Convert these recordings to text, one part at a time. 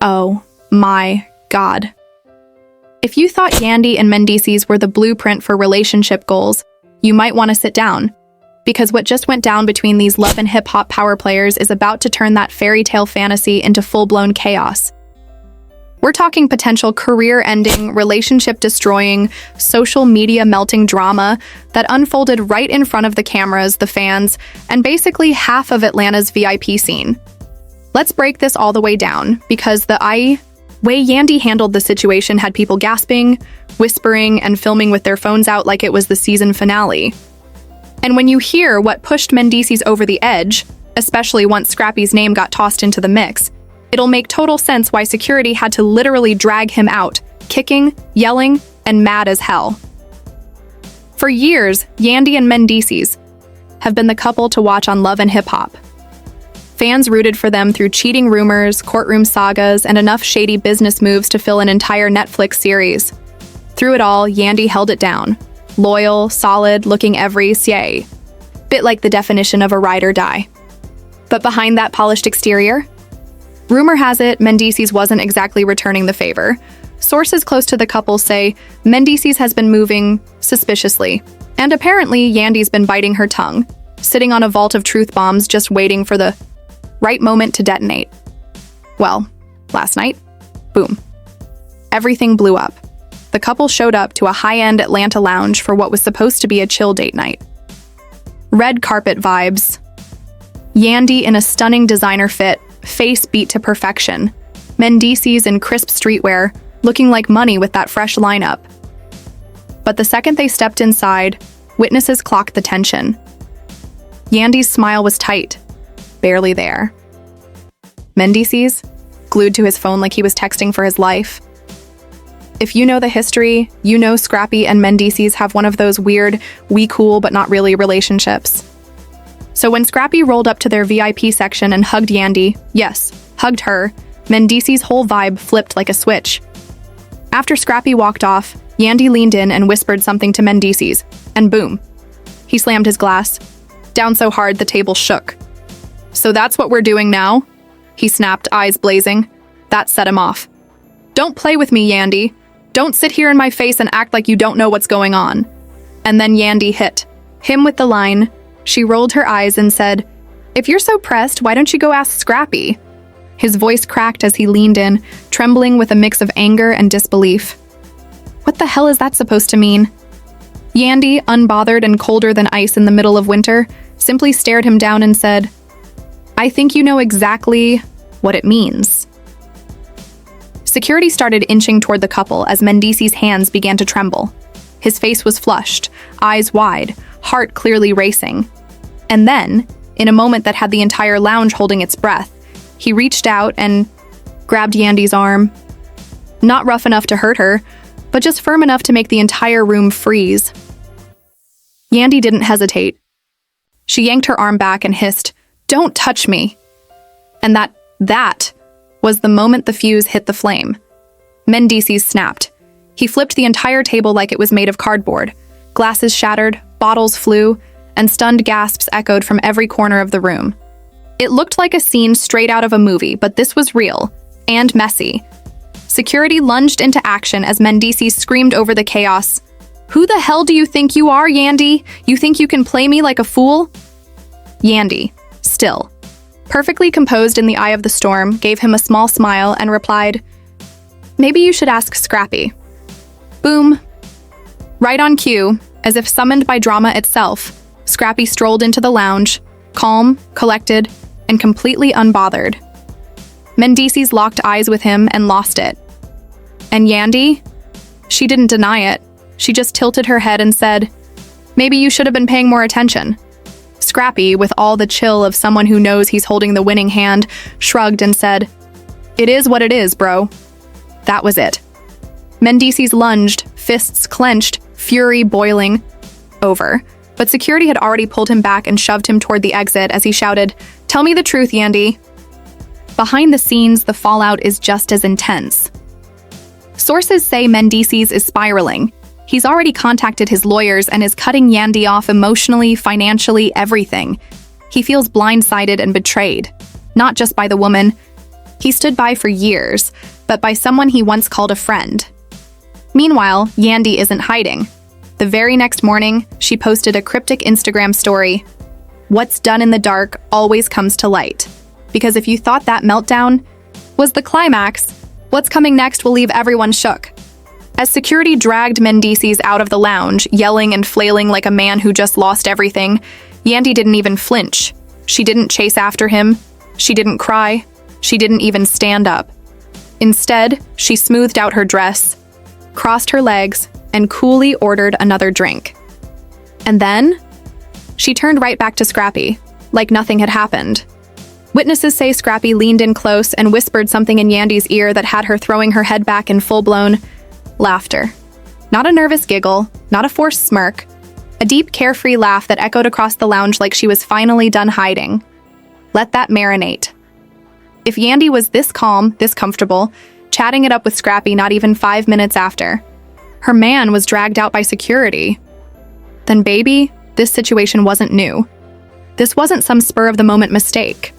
Oh my God. If you thought Yandy and Mendeecees were the blueprint for relationship goals, you might want to sit down. Because what just went down between these love and hip-hop power players is about to turn that fairy tale fantasy into full-blown chaos. We're talking potential career-ending, relationship-destroying, social media-melting drama that unfolded right in front of the cameras, the fans, and basically half of Atlanta's VIP scene. Let's break this all the way down, because the way Yandy handled the situation had people gasping, whispering, and filming with their phones out like it was the season finale. And when you hear what pushed Mendeecees over the edge, especially once Scrappy's name got tossed into the mix, it'll make total sense why security had to literally drag him out, kicking, yelling, and mad as hell. For years, Yandy and Mendeecees have been the couple to watch on Love and Hip Hop. Fans rooted for them through cheating rumors, courtroom sagas, and enough shady business moves to fill an entire Netflix series. Through it all, Yandy held it down. Loyal, solid, looking every yay. Bit like the definition of a ride or die. But behind that polished exterior, rumor has it Mendeecees wasn't exactly returning the favor. Sources close to the couple say Mendeecees has been moving suspiciously, and apparently Yandy's been biting her tongue, sitting on a vault of truth bombs just waiting for the right moment to detonate. Well, last night, boom. Everything blew up. The couple showed up to a high-end Atlanta lounge for what was supposed to be a chill date night. Red carpet vibes. Yandy in a stunning designer fit, face beat to perfection. Mendeecees in crisp streetwear, looking like money with that fresh lineup. But the second they stepped inside, witnesses clocked the tension. Yandy's smile was tight, barely there. Mendeecees, glued to his phone like he was texting for his life. If you know the history, you know Scrappy and Mendeecees have one of those weird, we cool but not really relationships. So when Scrappy rolled up to their VIP section and hugged Yandy, yes, hugged her, Mendeecees' whole vibe flipped like a switch. After Scrappy walked off, Yandy leaned in and whispered something to Mendeecees, and boom, he slammed his glass, down so hard the table shook. "So that's what we're doing now?" he snapped, eyes blazing. That set him off. "Don't play with me, Yandy. Don't sit here in my face and act like you don't know what's going on." And then Yandy hit him with the line. She rolled her eyes and said, "If you're so pressed, why don't you go ask Scrappy?" His voice cracked as he leaned in, trembling with a mix of anger and disbelief. What the hell is that supposed to mean? Yandy, unbothered and colder than ice in the middle of winter, simply stared him down and said, "I think you know exactly what it means." Security started inching toward the couple as Mendeecees' hands began to tremble. His face was flushed, eyes wide, heart clearly racing. And then, in a moment that had the entire lounge holding its breath, he reached out and grabbed Yandy's arm. Not rough enough to hurt her, but just firm enough to make the entire room freeze. Yandy didn't hesitate. She yanked her arm back and hissed, "Don't touch me." And that was the moment the fuse hit the flame. Mendeecees snapped. He flipped the entire table like it was made of cardboard. Glasses shattered, bottles flew, and stunned gasps echoed from every corner of the room. It looked like a scene straight out of a movie, but this was real and messy. Security lunged into action as Mendeecees screamed over the chaos. "Who the hell do you think you are, Yandy? You think you can play me like a fool?" Yandy, still, perfectly composed in the eye of the storm, gave him a small smile and replied, "Maybe you should ask Scrappy." Boom. Right on cue, as if summoned by drama itself, Scrappy strolled into the lounge, calm, collected, and completely unbothered. Mendeecees locked eyes with him and lost it. And Yandy? She didn't deny it. She just tilted her head and said, "Maybe you should have been paying more attention." Scrappy, with all the chill of someone who knows he's holding the winning hand, shrugged and said, "It is what it is, bro." That was it. Mendeecees lunged, fists clenched, fury boiling over. But security had already pulled him back and shoved him toward the exit as he shouted, "Tell me the truth, Yandy." Behind the scenes, the fallout is just as intense. Sources say Mendeecees is spiraling. He's already contacted his lawyers and is cutting Yandy off emotionally, financially, everything. He feels blindsided and betrayed, not just by the woman, He stood by for years, but by someone he once called a friend. Meanwhile, Yandy isn't hiding. The very next morning, she posted a cryptic Instagram story. "What's done in the dark always comes to light." Because if you thought that meltdown was the climax, what's coming next will leave everyone shook. As security dragged Mendeecees out of the lounge, yelling and flailing like a man who just lost everything, Yandy didn't even flinch. She didn't chase after him. She didn't cry. She didn't even stand up. Instead, she smoothed out her dress, crossed her legs, and coolly ordered another drink. And then, she turned right back to Scrappy, like nothing had happened. Witnesses say Scrappy leaned in close and whispered something in Yandy's ear that had her throwing her head back in full-blown laughter. Not a nervous giggle, not a forced smirk, a deep, carefree laugh that echoed across the lounge like she was finally done hiding. Let that marinate. If Yandy was this calm, this comfortable, chatting it up with Scrappy not even 5 minutes after, her man was dragged out by security, then baby, this situation wasn't new. This wasn't some spur-of-the-moment mistake.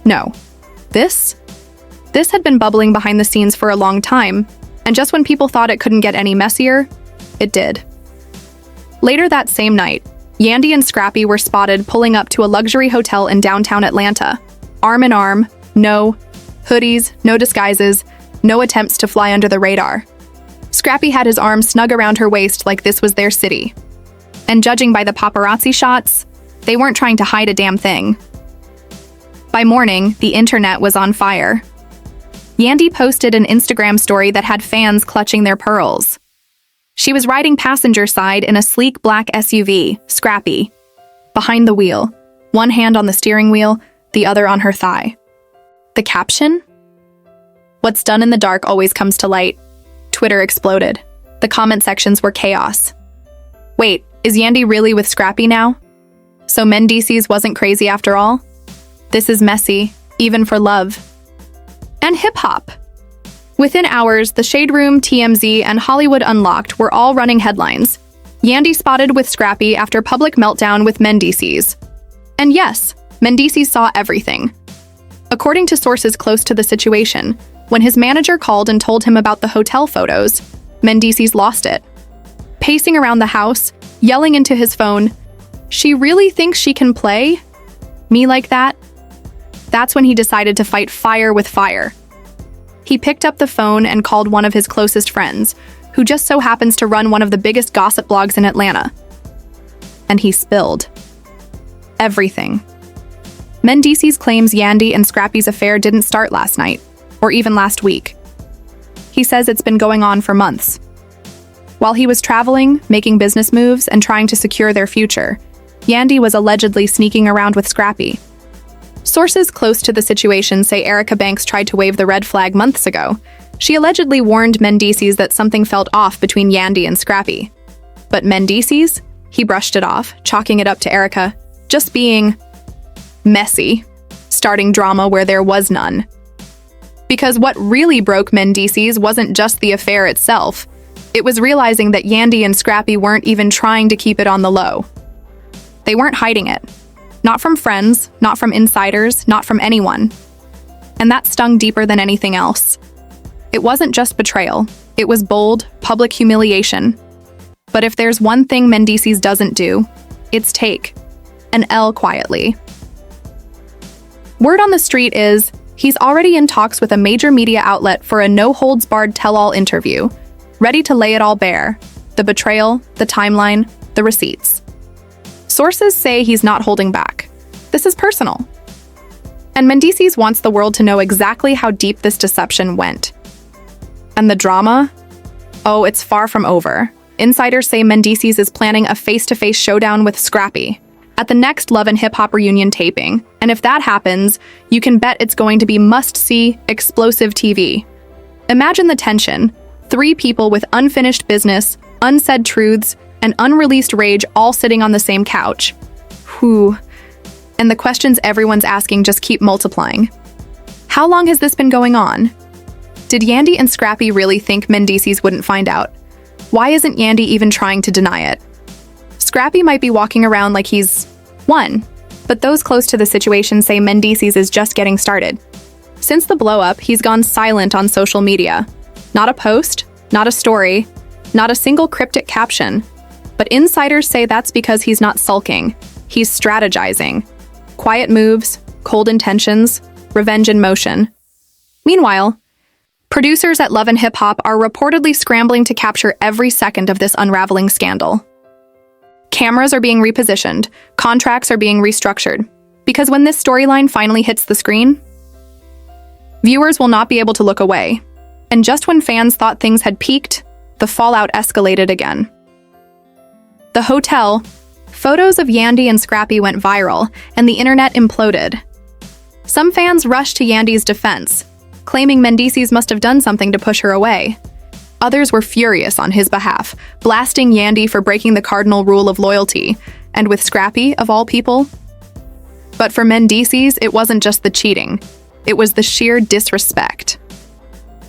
No. This had been bubbling behind the scenes for a long time, and just when people thought it couldn't get any messier, it did. Later that same night, Yandy and Scrappy were spotted pulling up to a luxury hotel in downtown Atlanta, arm in arm, no hoodies, no disguises, no attempts to fly under the radar. Scrappy had his arm snug around her waist like this was their city. And judging by the paparazzi shots, they weren't trying to hide a damn thing. By morning, the internet was on fire. Yandy posted an Instagram story that had fans clutching their pearls. She was riding passenger side in a sleek black SUV, Scrappy, behind the wheel, one hand on the steering wheel, the other on her thigh. The caption? "What's done in the dark always comes to light." Twitter exploded. The comment sections were chaos. Wait, is Yandy really with Scrappy now? So Mendeecees wasn't crazy after all? This is messy, even for love. And hip-hop. Within hours, The Shade Room, TMZ, and Hollywood Unlocked were all running headlines. Yandy spotted with Scrappy after public meltdown with Mendeecees. And yes, Mendeecees saw everything. According to sources close to the situation, when his manager called and told him about the hotel photos, Mendeecees lost it. Pacing around the house, yelling into his phone, "She really thinks she can play me like that?" That's when he decided to fight fire with fire. He picked up the phone and called one of his closest friends, who just so happens to run one of the biggest gossip blogs in Atlanta. And he spilled everything. Mendeecees claims Yandy and Scrappy's affair didn't start last night, or even last week. He says it's been going on for months. While he was traveling, making business moves, and trying to secure their future, Yandy was allegedly sneaking around with Scrappy. Sources close to the situation say Erica Banks tried to wave the red flag months ago. She allegedly warned Mendeecees that something felt off between Yandy and Scrappy. But Mendeecees? He brushed it off, chalking it up to Erica just being messy, starting drama where there was none. Because what really broke Mendeecees wasn't just the affair itself. It was realizing that Yandy and Scrappy weren't even trying to keep it on the low. They weren't hiding it. Not from friends, not from insiders, not from anyone. And that stung deeper than anything else. It wasn't just betrayal. It was bold, public humiliation. But if there's one thing Mendeecees doesn't do, it's take an L quietly. Word on the street is he's already in talks with a major media outlet for a no-holds-barred tell-all interview, ready to lay it all bare: the betrayal, the timeline, the receipts. Sources say he's not holding back. This is personal. And Mendeecees wants the world to know exactly how deep this deception went. And the drama? Oh, it's far from over. Insiders say Mendeecees is planning a face-to-face showdown with Scrappy at the next Love and Hip Hop reunion taping. And if that happens, you can bet it's going to be must-see, explosive TV. Imagine the tension. 3 people with unfinished business, unsaid truths, and unreleased rage all sitting on the same couch. Whew. And the questions everyone's asking just keep multiplying. How long has this been going on? Did Yandy and Scrappy really think Mendeecees wouldn't find out? Why isn't Yandy even trying to deny it? Scrappy might be walking around like he's won, but those close to the situation say Mendeecees is just getting started. Since the blow-up, he's gone silent on social media. Not a post, not a story, not a single cryptic caption. But insiders say that's because he's not sulking. He's strategizing. Quiet moves, cold intentions, revenge in motion. Meanwhile, producers at Love and Hip Hop are reportedly scrambling to capture every second of this unraveling scandal. Cameras are being repositioned, contracts are being restructured, because when this storyline finally hits the screen, viewers will not be able to look away. And just when fans thought things had peaked, the fallout escalated again. The hotel, photos of Yandy and Scrappy went viral, and the internet imploded. Some fans rushed to Yandy's defense, claiming Mendeecees must have done something to push her away. Others were furious on his behalf, blasting Yandy for breaking the cardinal rule of loyalty, and with Scrappy, of all people. But for Mendeecees, it wasn't just the cheating. It was the sheer disrespect.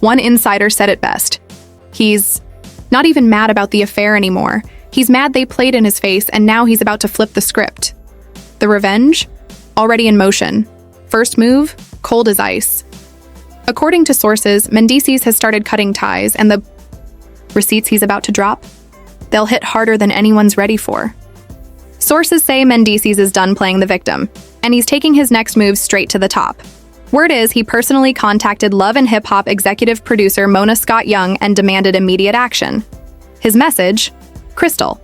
One insider said it best. He's not even mad about the affair anymore. He's mad they played in his face, and now he's about to flip the script. The revenge? Already in motion. First move? Cold as ice. According to sources, Mendeecees has started cutting ties, and the receipts he's about to drop? They'll hit harder than anyone's ready for. Sources say Mendeecees is done playing the victim, and he's taking his next move straight to the top. Word is he personally contacted Love and Hip Hop executive producer Mona Scott Young and demanded immediate action. His message? Crystal.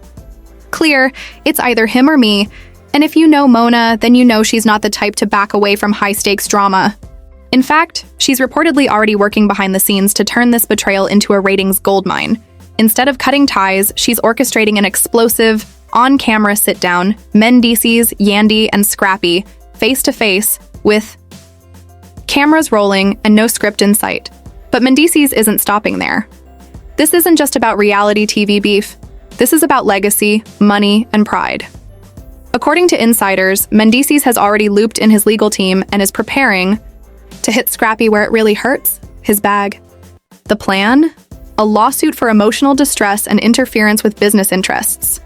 Clear, it's either him or me, and if you know Mona, then you know she's not the type to back away from high-stakes drama. In fact, she's reportedly already working behind the scenes to turn this betrayal into a ratings goldmine. Instead of cutting ties, she's orchestrating an explosive, on-camera sit-down, Mendeecees, Yandy, and Scrappy, face-to-face, with cameras rolling and no script in sight. But Mendeecees isn't stopping there. This isn't just about reality TV beef. This is about legacy, money, and pride. According to insiders, Mendeecees has already looped in his legal team and is preparing to hit Scrappy where it really hurts, his bag. The plan? A lawsuit for emotional distress and interference with business interests.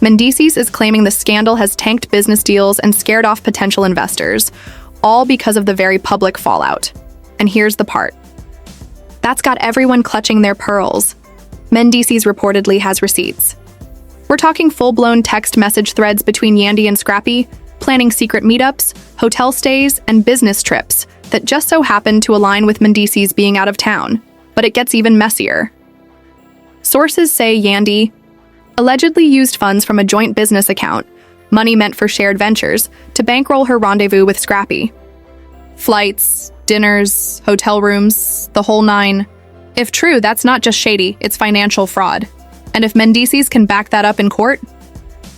Mendeecees is claiming the scandal has tanked business deals and scared off potential investors, all because of the very public fallout. And here's the part. That's got everyone clutching their pearls. Mendeecees reportedly has receipts. We're talking full-blown text message threads between Yandy and Scrappy, planning secret meetups, hotel stays, and business trips that just so happen to align with Mendeecees being out of town. But it gets even messier. Sources say Yandy allegedly used funds from a joint business account, money meant for shared ventures, to bankroll her rendezvous with Scrappy. Flights, dinners, hotel rooms, the whole nine. If true, that's not just shady, it's financial fraud. And if Mendeecees can back that up in court,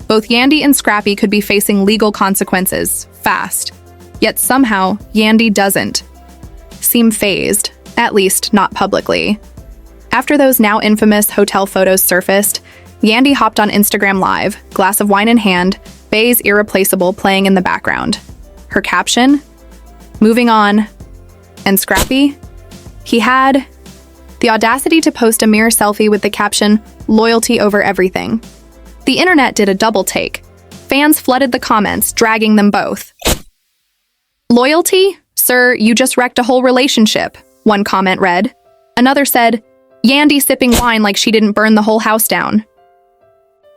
both Yandy and Scrappy could be facing legal consequences, fast. Yet somehow, Yandy doesn't seem fazed, at least not publicly. After those now infamous hotel photos surfaced, Yandy hopped on Instagram Live, glass of wine in hand, Bay's Irreplaceable playing in the background. Her caption? Moving on. And Scrappy? He had the audacity to post a mirror selfie with the caption, "Loyalty over everything." The internet did a double take. Fans flooded the comments, dragging them both. "Loyalty? Sir, you just wrecked a whole relationship," one comment read. Another said, "Yandy sipping wine like she didn't burn the whole house down."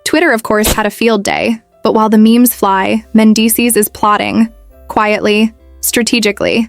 Twitter, of course, had a field day, but while the memes fly, Mendeecees is plotting, quietly, strategically.